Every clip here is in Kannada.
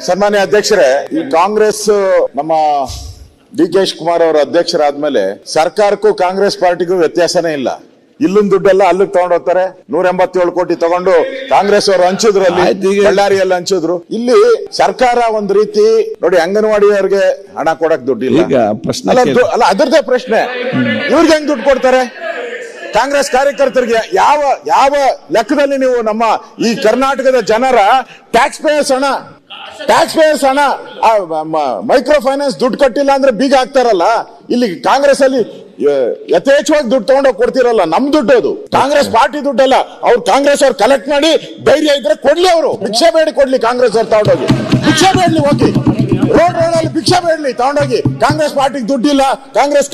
ಸನ್ಮಾನ್ಯ ಅಧ್ಯಕ್ಷರೇ, ಈ ಕಾಂಗ್ರೆಸ್ ನಮ್ಮ ಡಿ.ಕೆ. ಶಿವಕುಮಾರ್ ಅವರ ಅಧ್ಯಕ್ಷರಾದ್ಮೇಲೆ ಸರ್ಕಾರಕ್ಕೂ ಕಾಂಗ್ರೆಸ್ ಪಾರ್ಟಿಗೂ ವ್ಯತ್ಯಾಸನೇ ಇಲ್ಲ. ಇಲ್ಲಿನ ದುಡ್ಡೆಲ್ಲ ಅಲ್ಲಿಗೆ ತಗೊಂಡು ಹೋಗ್ತಾರೆ. 187 ಕೋಟಿ ತಗೊಂಡು ಕಾಂಗ್ರೆಸ್ ಅವರು ಹಂಚಿದ್ರು, ಅಲ್ಲಿ ಬಳ್ಳಾರಿಯಲ್ಲಿ ಹಂಚಿದ್ರು. ಇಲ್ಲಿ ಸರ್ಕಾರ ಒಂದ್ ರೀತಿ ನೋಡಿ, ಅಂಗನವಾಡಿಯವರಿಗೆ ಹಣ ಕೊಡಕ್ ದುಡ್ಡಿಲ್ಲ. ಅಲ್ಲ, ಅದರದೇ ಪ್ರಶ್ನೆ, ಇವ್ರಿಗೆ ಹೆಂಗ್ ದುಡ್ಡು ಕೊಡ್ತಾರೆ? ಕಾಂಗ್ರೆಸ್ ಕಾರ್ಯಕರ್ತರಿಗೆ ಯಾವ ಲೆಕ್ಕದಲ್ಲಿ ನೀವು ನಮ್ಮ ಈ ಕರ್ನಾಟಕದ ಜನರ ಟ್ಯಾಕ್ಸ್ ಪೇಯರ್ಸ್ ಹಣ ಮೈಕ್ರೋ ಫೈನಾನ್ಸ್ ದುಡ್ಡು ಕಟ್ಟಿಲ್ಲ ಅಂದ್ರೆ ಬೀಗ ಹಾಕ್ತಾರಲ್ಲ, ಇಲ್ಲಿ ಕಾಂಗ್ರೆಸ್ ಅಲ್ಲಿ ಯಥೇಚ್ಛವಾಗಿ ದುಡ್ಡು ತಗೊಂಡೋಗಿ ಕೊಡ್ತಿರಲ್ಲ. ನಮ್ ದುಡ್ಡು ಅದು, ಕಾಂಗ್ರೆಸ್ ಪಾರ್ಟಿ ದುಡ್ಡಲ್ಲ. ಅವ್ರು ಕಾಂಗ್ರೆಸ್ ಅವ್ರು ಕಲೆಕ್ಟ್ ಮಾಡಿ ಧೈರ್ಯ ಇದ್ರೆ ಕೊಡ್ಲಿ, ಅವರು ಭಿಕ್ಷೆ ಬೇಡಿ ಕೊಡ್ಲಿ. ಕಾಂಗ್ರೆಸ್ ಅವ್ರು ತಗೊಂಡೋಗಿ ಭಿಕ್ಷೆ ಬೇಡ್ಲಿ, ಹೋಗಿ ರೋಡಲ್ಲಿ ಭಿಕ್ಷೆ ಬೇಡ್ಲಿ ತಗೊಂಡೋಗಿ. ಕಾಂಗ್ರೆಸ್ ಪಾರ್ಟಿಗೆ ದುಡ್ಡಿಲ್ಲ, ಕಾಂಗ್ರೆಸ್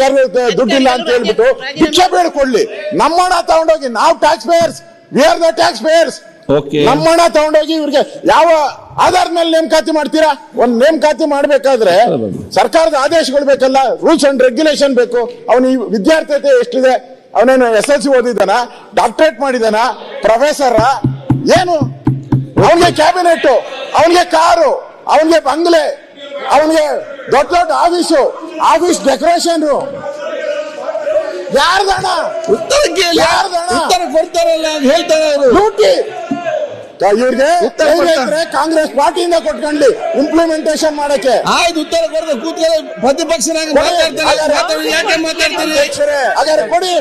ದುಡ್ಡಿಲ್ಲ ಅಂತ ಹೇಳ್ಬಿಟ್ಟು ಭಿಕ್ಷೆ ಬೇಡಿ ಕೊಡ್ಲಿ. ನಮ್ಮ ಹಣ ತಗೊಂಡೋಗಿ, ನಾವು tax payers, we are the tax payers. ನಮ್ಮ ಹಣ ತಗೊಂಡೋಗಿ ಇವ್ರಿಗೆ ಯಾವ ಆಧಾರದ ಮೇಲೆ ನೇಮಕಾತಿ ಮಾಡ್ತೀರಾ? ಒಂದ್ ನೇಮಕಾತಿ ಮಾಡ್ಬೇಕಾದ್ರೆ ಸರ್ಕಾರದ ಆದೇಶಗಳು ಬೇಕಲ್ಲ, ರೂಲ್ಸ್ ಅಂಡ್ ರೆಗ್ಯುಲೇಷನ್ ಬೇಕು. ಅವನ ಈ ವಿದ್ಯಾರ್ಥಿತೆ ಎಷ್ಟಿದೆ? ಅವನೇನು SSLC ಓದಿದಾನ, ಡಾಕ್ಟರೇಟ್ ಮಾಡಿದಾನ, ಪ್ರೊಫೆಸರ್? ಏನು ಅವನಿಗೆ ಕ್ಯಾಬಿನೆಟ್, ಅವನಿಗೆ ಕಾರು, ಅವನಿಗೆ ಬಂಗ್ಲೆ, ಅವನಿಗೆ ದೊಡ್ಡ ದೊಡ್ಡ ಆಫೀಸ್ ಡೆಕೋರೇಷನ್? ಯಾರ್ದಣ? ಉತ್ತರ ಕೊಡ್ತಾರಲ್ಲ ಹೇಳ್ತಾರೆ ಲೂಟಿ. ಇವ್ರಿಗೆ ಕಾಂಗ್ರೆಸ್ ಪಾರ್ಟಿಯಿಂದ ಕೊಟ್ಕೊಂಡ್ಲಿ ಇಂಪ್ಲಿಮೆಂಟೇಷನ್ ಮಾಡಕ್ಕೆ. ಆಯ್ತು, ಉತ್ತರ ಕೊಡದೆ ಕೂತ್ಕೊಳ್ಳಿ, ಪ್ರತಿಪಕ್ಷನಾಗಿ ಮಾತಾಡ್ತಾರೆ. ಯಾಕೆ ಮಾತಾಡ್ತಾರೆ? ಹಾಗಾದ್ರೆ ಕೊಡಿ.